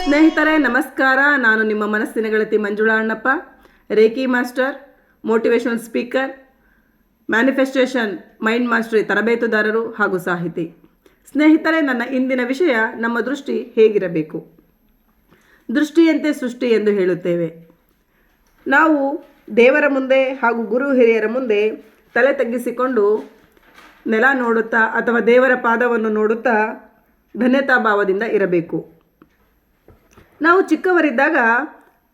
ಸ್ನೇಹಿತರೆ ನಮಸ್ಕಾರ. ನಾನು ನಿಮ್ಮ ಮನಸ್ಸಿನ ಗೆಳತಿ Manjula Annappa, reiki master, motivational speaker, manifestation mind mastery ತರಬೇತುದಾರರು ಹಾಗೂ ಸಾಹಿತಿ. ಸ್ನೇಹಿತರೆ, ನನ್ನ ಇಂದಿನ ವಿಷಯ ನಮ್ಮ ದೃಷ್ಟಿ ಹೇಗಿರಬೇಕು. ದೃಷ್ಟಿಯಂತೆ ಸೃಷ್ಟಿ ಎಂದು ಹೇಳುತ್ತೇವೆ. ನಾವು ದೇವರ ಮುಂದೆ ಹಾಗೂ ಗುರು ಹಿರಿಯರ ಮುಂದೆ ತಲೆ ತಗ್ಗಿಸಿಕೊಂಡು ನೆಲ ನೋಡುತ್ತಾ ಅಥವಾ ದೇವರ ಪಾದವನ್ನು ನೋಡುತ್ತಾ ಧನ್ಯತಾ ಭಾವದಿಂದ ಇರಬೇಕು. ನಾವು ಚಿಕ್ಕವರಿದ್ದಾಗ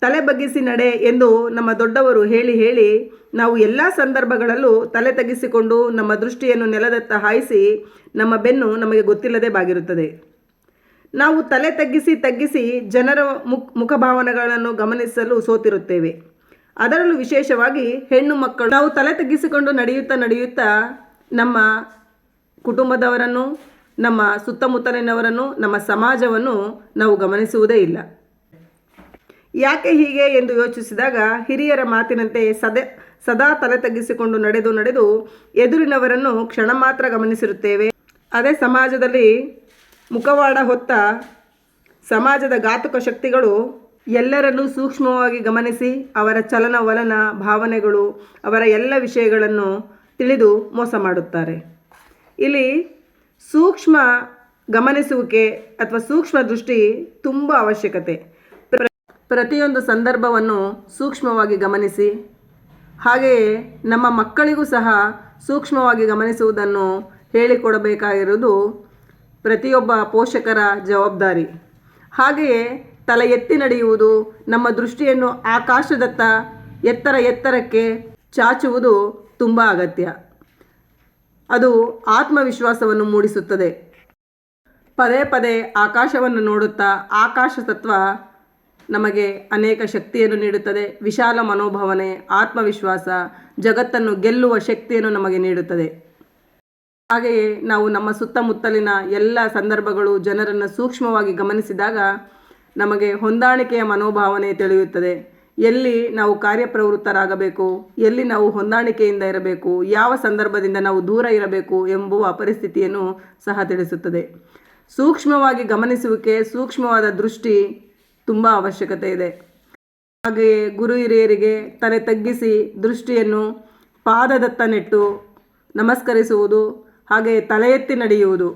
ತಲೆ ಬಗ್ಗಿಸಿ ನಡೆ ಎಂದು ನಮ್ಮ ದೊಡ್ಡವರು ಹೇಳಿ ನಾವು ಎಲ್ಲ ಸಂದರ್ಭಗಳಲ್ಲೂ ತಲೆ ತಗ್ಗಿಸಿಕೊಂಡು ನಮ್ಮ ದೃಷ್ಟಿಯನ್ನು ನೆಲದತ್ತ ಹಾಯಿಸಿ ನಮ್ಮ ಬೆನ್ನು ನಮಗೆ ಗೊತ್ತಿಲ್ಲದೆ ಬಾಗಿರುತ್ತದೆ. ನಾವು ತಲೆ ತಗ್ಗಿಸಿ ಜನರ ಮುಖಭಾವನೆಗಳನ್ನು ಗಮನಿಸಲು ಸೋತಿರುತ್ತೇವೆ. ಅದರಲ್ಲೂ ವಿಶೇಷವಾಗಿ ಹೆಣ್ಣು ಮಕ್ಕಳು ನಾವು ತಲೆ ತಗ್ಗಿಸಿಕೊಂಡು ನಡೆಯುತ್ತಾ ನಮ್ಮ ಕುಟುಂಬದವರನ್ನು, ನಮ್ಮ ಸುತ್ತಮುತ್ತಲಿನವರನ್ನು, ನಮ್ಮ ಸಮಾಜವನ್ನು ನಾವು ಗಮನಿಸುವುದೇ ಇಲ್ಲ. ಯಾಕೆ ಹೀಗೆ ಎಂದು ಯೋಚಿಸಿದಾಗ ಹಿರಿಯರ ಮಾತಿನಂತೆ ಸದಾ ತಲೆ ತಗ್ಗಿಸಿಕೊಂಡು ನಡೆದು ಎದುರಿನವರನ್ನು ಕ್ಷಣ ಮಾತ್ರ ಗಮನಿಸಿರುತ್ತೇವೆ. ಅದೇ ಸಮಾಜದಲ್ಲಿ ಮುಖವಾಡ ಹೊತ್ತ ಸಮಾಜದ ಘಾತುಕ ಶಕ್ತಿಗಳು ಎಲ್ಲರನ್ನೂ ಸೂಕ್ಷ್ಮವಾಗಿ ಗಮನಿಸಿ ಅವರ ಚಲನವಲನ, ಭಾವನೆಗಳು, ಅವರ ಎಲ್ಲ ವಿಷಯಗಳನ್ನು ತಿಳಿದು ಮೋಸ ಮಾಡುತ್ತಾರೆ. ಇಲ್ಲಿ ಸೂಕ್ಷ್ಮ ಗಮನಿಸುವಿಕೆ ಅಥವಾ ಸೂಕ್ಷ್ಮ ದೃಷ್ಟಿ ತುಂಬ ಅವಶ್ಯಕತೆ. ಪ್ರತಿಯೊಂದು ಸಂದರ್ಭವನ್ನು ಸೂಕ್ಷ್ಮವಾಗಿ ಗಮನಿಸಿ, ಹಾಗೆಯೇ ನಮ್ಮ ಮಕ್ಕಳಿಗೂ ಸಹ ಸೂಕ್ಷ್ಮವಾಗಿ ಗಮನಿಸುವುದನ್ನು ಹೇಳಿಕೊಡಬೇಕಾಗಿರುವುದು ಪ್ರತಿಯೊಬ್ಬ ಪೋಷಕರ ಜವಾಬ್ದಾರಿ. ಹಾಗೆಯೇ ತಲೆ ಎತ್ತಿ ನಡೆಯುವುದು, ನಮ್ಮ ದೃಷ್ಟಿಯನ್ನು ಆಕಾಶದತ್ತ ಎತ್ತರಕ್ಕೆ ಚಾಚುವುದು ತುಂಬ ಅಗತ್ಯ. ಅದು ಆತ್ಮವಿಶ್ವಾಸವನ್ನು ಮೂಡಿಸುತ್ತದೆ. ಪದೇ ಆಕಾಶವನ್ನು ನೋಡುತ್ತಾ ಆಕಾಶ ತತ್ವ ನಮಗೆ ಅನೇಕ ಶಕ್ತಿಯನ್ನು ನೀಡುತ್ತದೆ. ವಿಶಾಲ ಮನೋಭಾವನೆ, ಆತ್ಮವಿಶ್ವಾಸ, ಜಗತ್ತನ್ನು ಗೆಲ್ಲುವ ಶಕ್ತಿಯನ್ನು ನಮಗೆ ನೀಡುತ್ತದೆ. ಹಾಗೆಯೇ ನಾವು ನಮ್ಮ ಸುತ್ತಮುತ್ತಲಿನ ಎಲ್ಲ ಸಂದರ್ಭಗಳು, ಜನರನ್ನು ಸೂಕ್ಷ್ಮವಾಗಿ ಗಮನಿಸಿದಾಗ ನಮಗೆ ಹೊಂದಾಣಿಕೆಯ ಮನೋಭಾವನೆ ತಿಳಿಯುತ್ತದೆ. ಎಲ್ಲಿ ನಾವು ಕಾರ್ಯಪ್ರವೃತ್ತರಾಗಬೇಕು, ಎಲ್ಲಿ ನಾವು ಹೊಂದಾಣಿಕೆಯಿಂದ ಇರಬೇಕು, ಯಾವ ಸಂದರ್ಭದಿಂದ ನಾವು ದೂರ ಇರಬೇಕು ಎಂಬುವ ಪರಿಸ್ಥಿತಿಯನ್ನು ಸಹ ತಿಳಿಸುತ್ತದೆ. ಸೂಕ್ಷ್ಮವಾಗಿ ಗಮನಿಸುವಿಕೆ, ಸೂಕ್ಷ್ಮವಾದ ದೃಷ್ಟಿ ತುಂಬ ಅವಶ್ಯಕತೆ ಇದೆ. ಹಾಗೆಯೇ ಗುರು ಹಿರಿಯರಿಗೆ ತಲೆ ತಗ್ಗಿಸಿ ದೃಷ್ಟಿಯನ್ನು ಪಾದದತ್ತ ನೆಟ್ಟು ನಮಸ್ಕರಿಸುವುದು, ಹಾಗೆಯೇ ತಲೆ ಎತ್ತಿ ನಡೆಯುವುದು,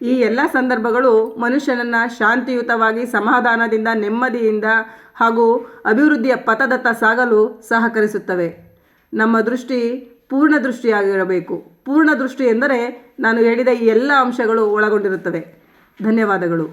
ಈ ಎಲ್ಲ ಸಂದರ್ಭಗಳು ಮನುಷ್ಯನನ್ನು ಶಾಂತಿಯುತವಾಗಿ, ಸಮಾಧಾನದಿಂದ, ನೆಮ್ಮದಿಯಿಂದ ಹಾಗೂ ಅಭಿವೃದ್ಧಿಯ ಪಥದತ್ತ ಸಾಗಲು ಸಹಕರಿಸುತ್ತವೆ. ನಮ್ಮ ದೃಷ್ಟಿ ಪೂರ್ಣ ದೃಷ್ಟಿಯಾಗಿರಬೇಕು. ಪೂರ್ಣ ದೃಷ್ಟಿ ಎಂದರೆ ನಾನು ಹೇಳಿದ ಈ ಎಲ್ಲ ಅಂಶಗಳು ಒಳಗೊಂಡಿರುತ್ತವೆ. ಧನ್ಯವಾದಗಳು.